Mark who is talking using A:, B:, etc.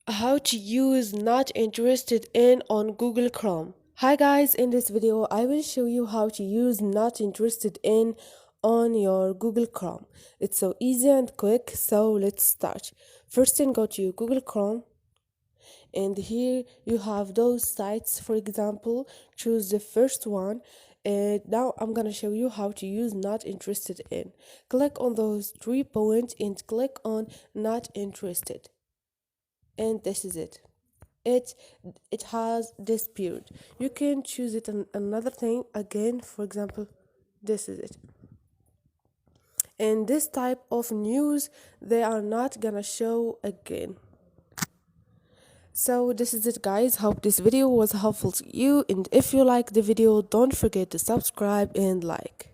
A: How to use not interested in on Google Chrome. Hi guys, in this video I will show you how to use not interested in on your Google Chrome. It's so easy and quick, so let's start. First thing, go to your Google Chrome, and here you have those sites. For example, choose the first one, and now I'm gonna show you how to use not interested in. Click on those 3 points and click on not interested, and this is it. It has this period. You can choose it on another thing again. For example, this is it. And this type of news, they are not gonna show again. So this is it, guys. Hope this video was helpful to you, and if you like the video, don't forget to subscribe and like.